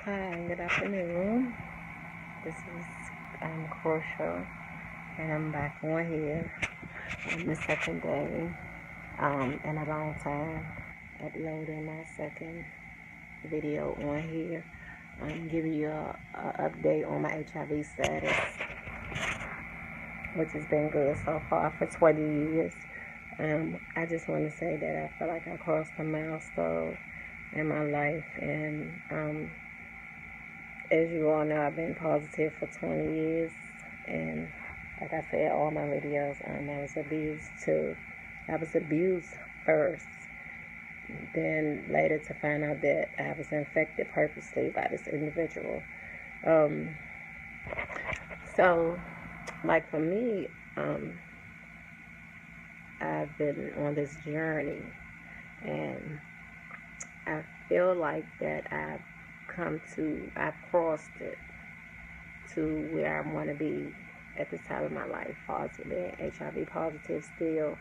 Hi, good afternoon. This is Crucial, and I'm back on here on the second day in a long time uploading my second video on here. I'm giving you a update on my HIV status, which has been good so far for 20 years. I just want to say that I feel like I crossed a milestone in my life, and as you all know, I've been positive for 20 years, and like I said, all my videos, I was abused too. I was abused first, then later to find out that I was infected purposely by this individual. So, like for me, I've been on this journey, and I feel like that I've crossed it to where I want to be at this time of my life, positive, HIV positive still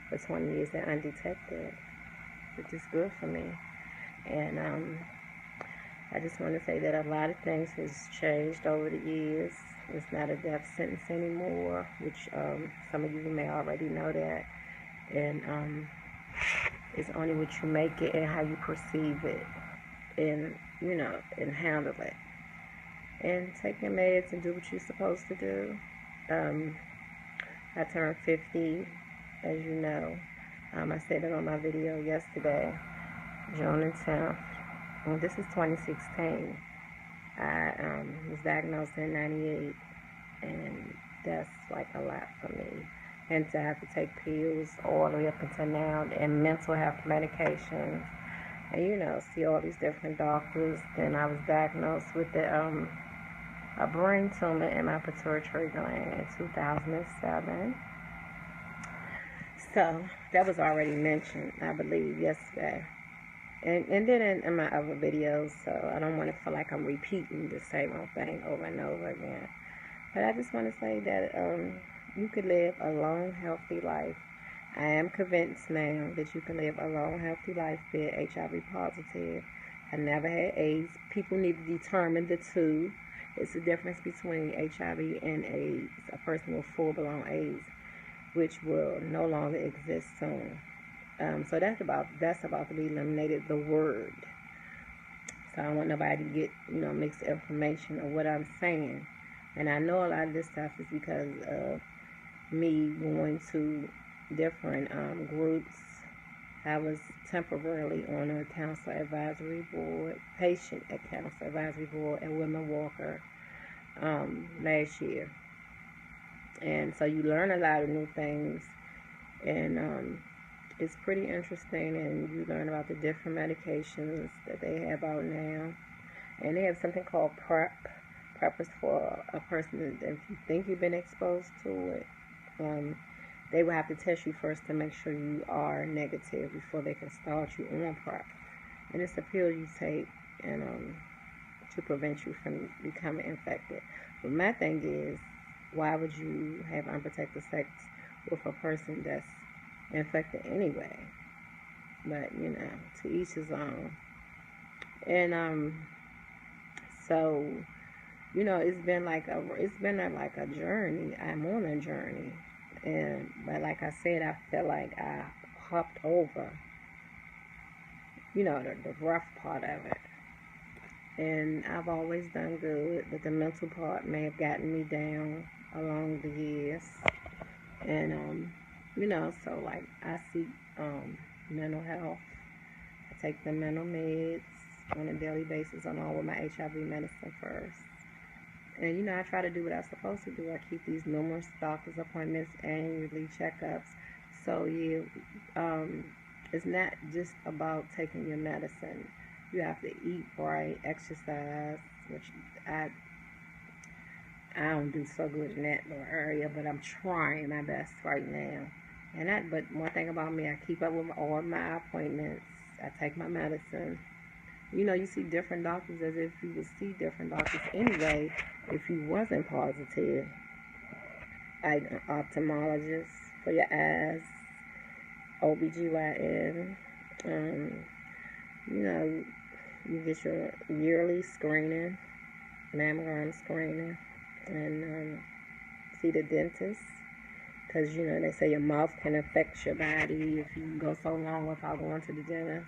for 20 years and undetected, which is good for me. And I just want to say that a lot of things has changed over the years. It's not a death sentence anymore, which some of you may already know that. And it's only what you make it and how you perceive it, and and handle it, and take your meds and do what you're supposed to do. I turned 50, as you know. I said it on my video yesterday, June the 10th. And this is 2016. I was diagnosed in 98, and that's like a lot for me. And to have to take pills all the way up until now, and mental health medications, and see all these different doctors. Then I was diagnosed with a brain tumor in my pituitary gland in 2007. So that was already mentioned, I believe, yesterday. And then in my other videos, so I don't want to feel like I'm repeating the same old thing over and over again. But I just want to say that you could live a long, healthy life. I am convinced now that you can live a long, healthy life being HIV positive. I never had AIDS. People need to determine the two. It's the difference between HIV and AIDS. A person with full-blown AIDS, which will no longer exist soon. So that's about to be eliminated. The word. So I don't want nobody to get mixed information of what I'm saying. And I know a lot of this stuff is because of me going to different groups. I was temporarily on a counselor advisory board, patient at counselor advisory board at Women Walker last year. And so you learn a lot of new things, and it's pretty interesting, and you learn about the different medications that they have out now. And they have something called PrEP. PrEP is for a person that if you think you've been exposed to it, they will have to test you first to make sure you are negative before they can start you on PrEP. And it's a pill you take and to prevent you from becoming infected. But my thing is, why would you have unprotected sex with a person that's infected anyway? But to each his own. And so it's been like a journey. I'm on a journey. But like I said, I felt like I hopped over, the rough part of it. And I've always done good, but the mental part may have gotten me down along the years. And, so like I seek mental health. I take the mental meds on a daily basis along with my HIV medicine first. And, I try to do what I'm supposed to do. I keep these numerous doctor's appointments, annually checkups. So, it's not just about taking your medicine. You have to eat right, exercise, which I don't do so good in that little area, but I'm trying my best right now. But one thing about me, I keep up with all my appointments. I take my medicine. You see different doctors as if you would see different doctors anyway if you wasn't positive. Like an ophthalmologist for your eyes, OBGYN, You get your yearly screening, mammogram screening, and see the dentist. Because, they say your mouth can affect your body if you go so long without going to the dentist.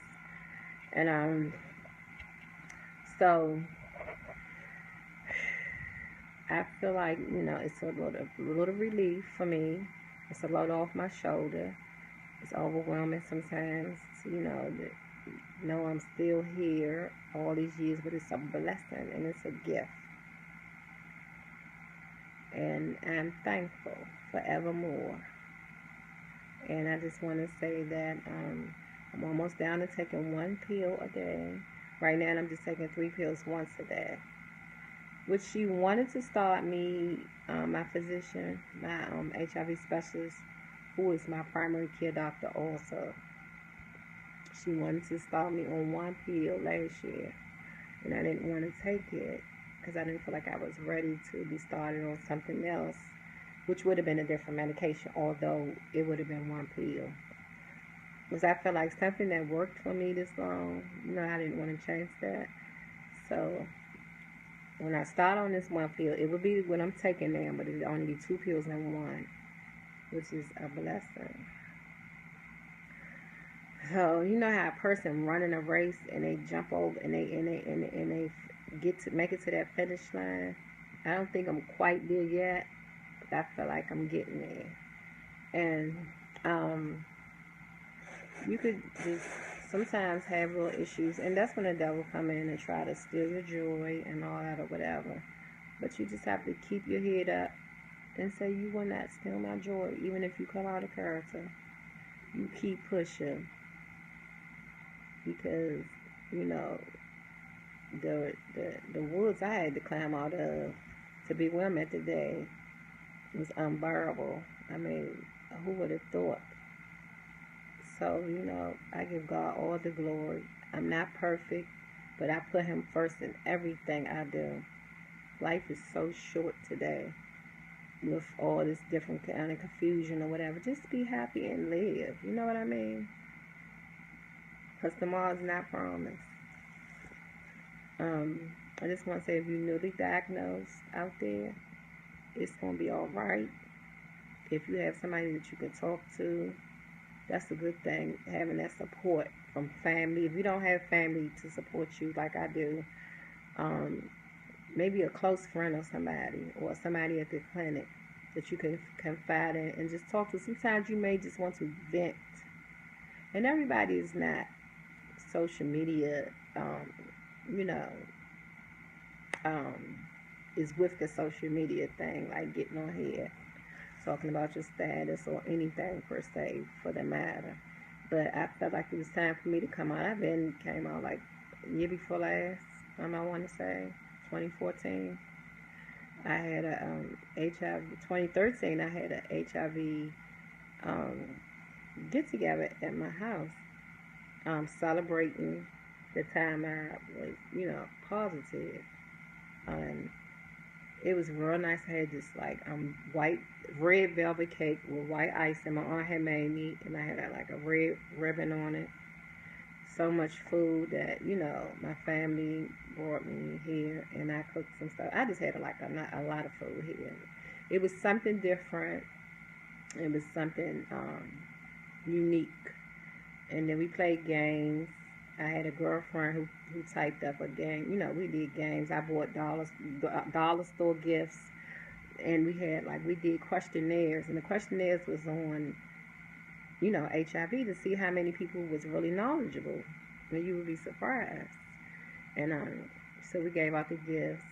And, so I feel like, it's a little relief for me. It's a load off my shoulder. It's overwhelming sometimes, that I'm still here all these years, but it's a blessing and it's a gift. And I'm thankful forevermore. And I just want to say that I'm almost down to taking 1 pill a day. Right now, I'm just taking 3 pills once a day. Which she wanted to start me, my physician, my HIV specialist, who is my primary care doctor also. She wanted to start me on 1 pill last year. And I didn't want to take it because I didn't feel like I was ready to be started on something else, which would have been a different medication, although it would have been 1 pill. Because I felt like something that worked for me this long, I didn't want to change that. So when I start on this 1 pill, it would be what I'm taking now, but it would only be 2 pills in one, which is a blessing. So how a person running a race and they jump over and they make it to that finish line. I don't think I'm quite there yet, but I feel like I'm getting there. And you could just sometimes have real issues, and that's when the devil come in and try to steal your joy and all that or whatever. But you just have to keep your head up and say, you will not steal my joy, even if you come out of character. You keep pushing, because the woods I had to climb out of to be where I'm at today was unbearable. I mean, who would have thought? So, I give God all the glory. I'm not perfect, but I put Him first in everything I do. Life is so short today with all this different kind of confusion or whatever. Just be happy and live. You know what I mean? Because tomorrow's not promised. I just want to say, if you're newly diagnosed out there, it's going to be all right. If you have somebody that you can talk to, that's a good thing, having that support from family. If you don't have family to support you like I do, maybe a close friend or somebody at the clinic that you can confide in and just talk to. Sometimes you may just want to vent. And everybody is not social media, is with the social media thing, like getting on here, talking about your status or anything per se for the matter. But I felt like it was time for me to come out. Came out like a year before last, I want to say, 2014. I had a HIV, 2013, I had a HIV get together at my house, celebrating the time I was, positive. It was real nice. I had this red velvet cake with white ice, and my aunt had made me, and I had a red ribbon on it. So much food that my family brought me here, and I cooked some stuff. I just had a lot of food here. It was something different. It was something unique. And then we played games. I had a girlfriend who typed up a game. We did games. I bought dollar store gifts, and we did questionnaires, and the questionnaires was on, HIV, to see how many people was really knowledgeable, and you would be surprised. And so we gave out the gifts.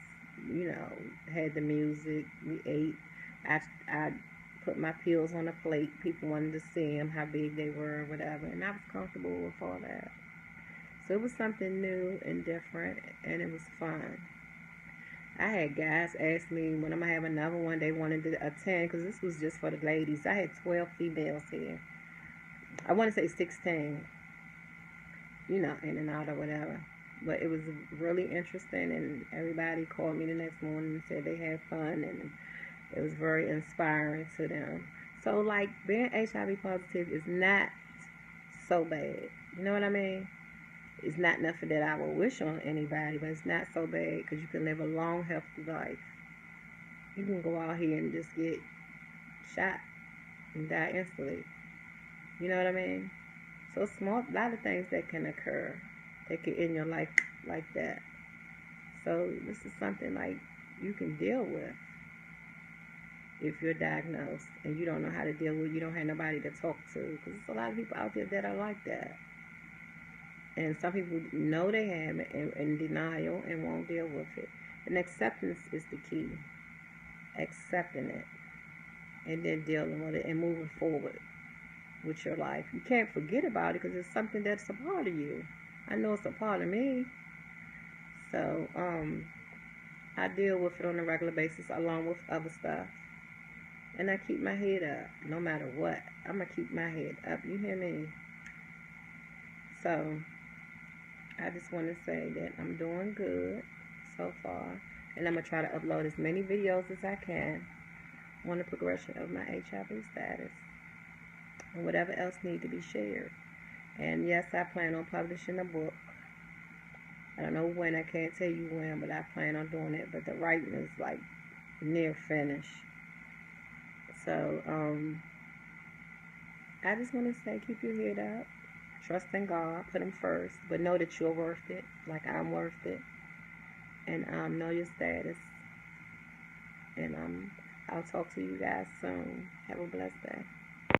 Had the music. We ate. I put my pills on a plate. People wanted to see them, how big they were, whatever, and I was comfortable with all that. So it was something new and different, and it was fun. I had guys ask me when I'm going to have another one. They wanted to attend, because this was just for the ladies. I had 12 females here. I want to say 16, in and out or whatever. But it was really interesting, and everybody called me the next morning and said they had fun, and it was very inspiring to them. So, being HIV positive is not so bad. You know what I mean? It's not nothing that I would wish on anybody, but it's not so bad because you can live a long, healthy life. You can go out here and just get shot and die instantly. You know what I mean? So small, a lot of things that can occur that can end your life like that. So this is something like you can deal with if you're diagnosed and you don't know how to deal with it. You don't have nobody to talk to, because there's a lot of people out there that are like that. And some people know they have it and in denial and won't deal with it. And acceptance is the key. Accepting it and then dealing with it and moving forward with your life. You can't forget about it because it's something that's a part of you. I know it's a part of me. So I deal with it on a regular basis along with other stuff. And I keep my head up no matter what. I'm going to keep my head up. You hear me? So I just want to say that I'm doing good so far. And I'm going to try to upload as many videos as I can on the progression of my HIV status and whatever else need to be shared. And yes, I plan on publishing a book. I don't know when, I can't tell you when, but I plan on doing it. But the writing is like near finished. So I just want to say, keep your head up, trust in God, put Him first, but know that you're worth it, like I'm worth it, and know your status. And I'll talk to you guys soon. Have a blessed day.